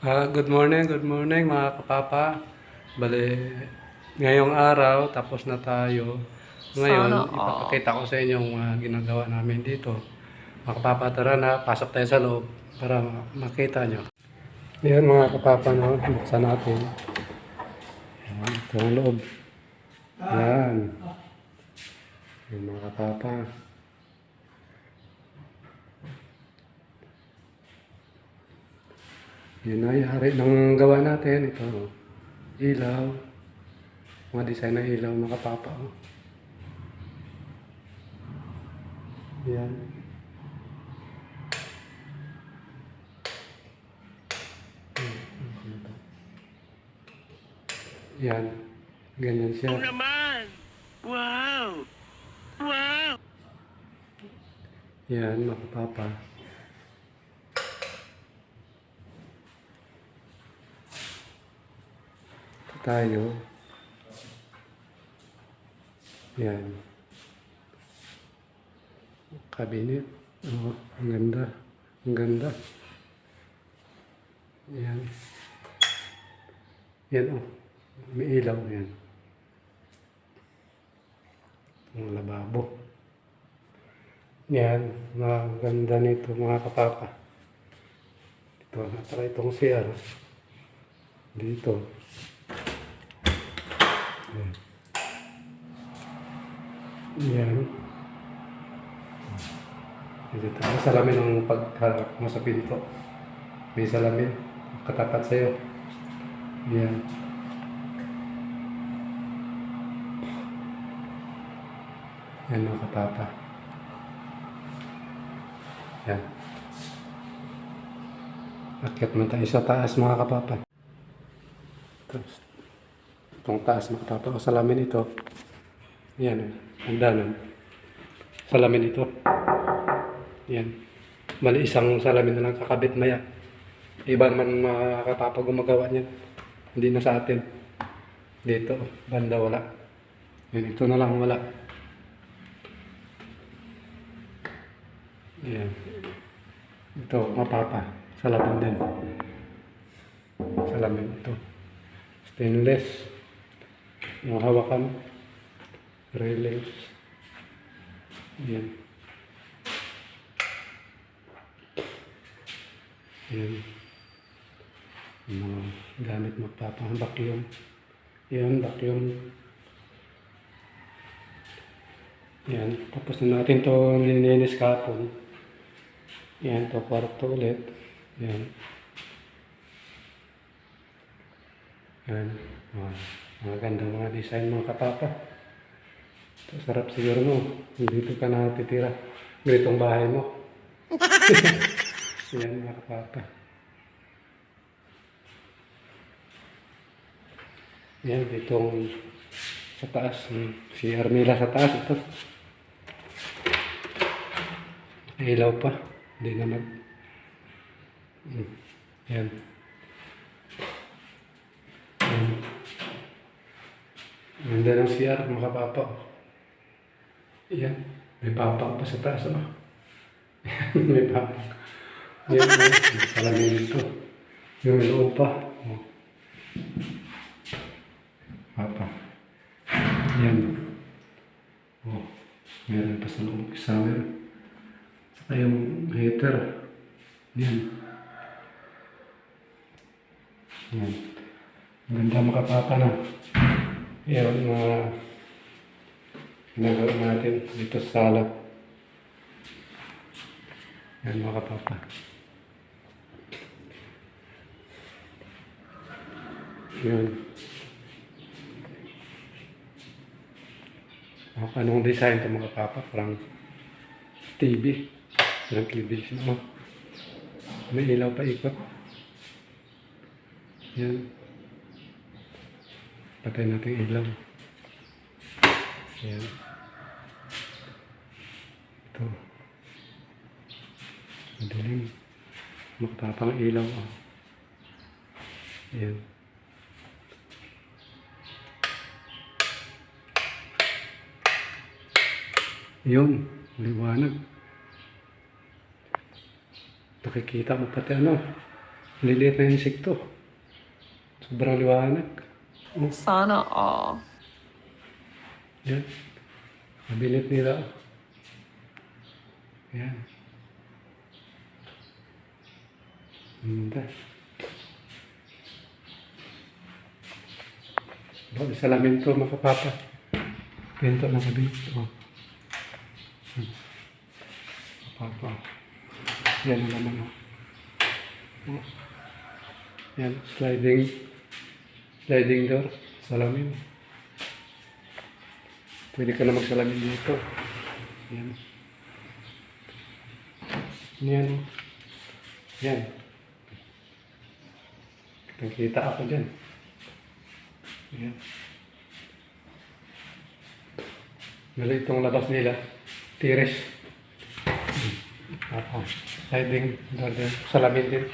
Good morning mga kapapa. Bale, ngayong araw tapos na tayo. Ngayon, Sana all. ipapakita ko sa inyo yung ginagawa namin dito. Mga kapapa, tara na, pasok tayo sa loob para makita nyo. Ayan mga kapapa, no? Buksan natin. Ayan, ito ang loob. Ayan. Ayan mga kapapa. Yun na yari ng gawa natin. Ito, ilaw. Mga design ng ilaw mga kapapa. Ayan. Yan. Ganyan siya. Oo naman! Wow! Wow! Yan, mga papa. Ito tayo. Yan. Cabinet. Oh, ang ganda. Ang ganda. Yan. Yan, oh. May ilaw yan. Ang lababo. Yan. Ang ganda nito, mga kapapa. Ito, at saka itong CR. Dito. Yan. Yan. Dito tayo. Salamin ang pagharap mo sa pinto. May salamin. Katapat sa'yo. Yan. Yan mga kapapa. Yan. Akyat man tayo sa taas mga kapapa. Itong taas mga kapapa. O salamin ito. Yan. Handa nun. Salamin ito. Yan. Mali isang salamin na lang kakabit maya. Iba naman mga kapapa gumagawa niyan. Hindi na sa atin. Dito. Banda wala. Yan. Ito na lang wala. Yan. Ito, mapapa. Salamin din. Salamin ito. Stainless. Yung hawakan. Railings. Yan. Yan. Yung mga gamit magpapa. Vacuum. Yan, vacuum. Yan. Tapos na natin ito nilinis kahapon. Yan, ito kwarto ulit. Yan. Yan. Mga ganda mga design mga kapapa. Ito, sarap siguro mo. Dito ka na titira. Ganitong bahay mo. Yan mga kapapa. Yan, ditong sa taas. Si Armila sa taas. Ito. Ilaw pa. Hindi na nag... Yan. Yan. Ganda ng CR, mga papa. Yan. May papak pa sa taas. Oh. May papak. Yan. Salamin ito. Yung loob pa. Oh. Papa. Yan. Oh. Meron pa sa loob. Shower. Saka yung heater. Yan. Yan. Ganda makapapa na. Yan mga ginagawa natin dito sa sala. Yan mga kapapa. Yan. Anong design ito mga kapapa? Parang TV. Parang television mo. May ilaw pa ikot. Yan. Patay natin yung ilaw. Yan. Ito. Madaling. Makapapang ilaw. Oh. Yan. Yun. Liwanag. Nakikita mo pati ano. Liliit na insekto. Sobrang liwanag. Oh, Sana all. yan. Mabilit nila. Yan. Ganda. Bakit salamin to mga kapapa? Pinto na kabit. Oh. Kapapa. Yan ang laman. Oh. Yan, sliding door, salamin. Pwede ka na magsalamin dito. Yan. Yan. Yan. Nakita ako dyan. Yan. Mali itong labas nila. Tires. Sliding door din. Salamin din.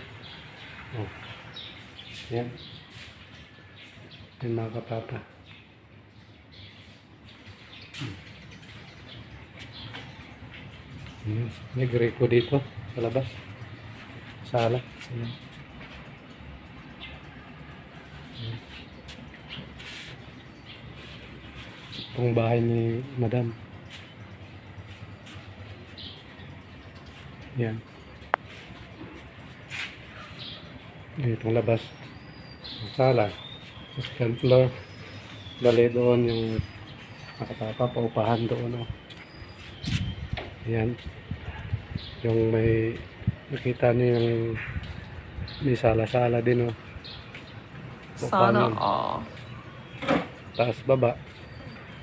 Oh. Yan. Yan mga kapapa. Yan. May greko dito sa labas. Sala. Yan. Yan. Itong bahay ni Madam. Yan. Itong labas. Sala. Second floor. Bali doon yung makapapa, paupahan doon. Oh. Yan. Yung may nakita niyo yung may sala-sala din. Oh. Sana Paupahan. all. Taas baba.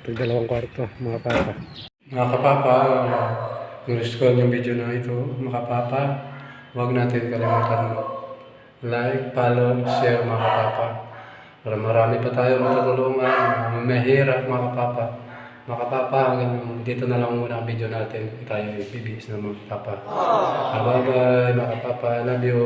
Ito 2 kwarto, mga papa. Mga kapapa, gusto ko yung video na ito, mga kapapa. Huwag natin kalimutan mo. Like, follow, share mga kapapa. Para marami pa tayo matutulungan, mahirap mga kapapa. Mga kapapa, hanggang dito na lang muna ang video natin. Tayo bibihis na mga kapapa. Bye bye mga kapapa, love you.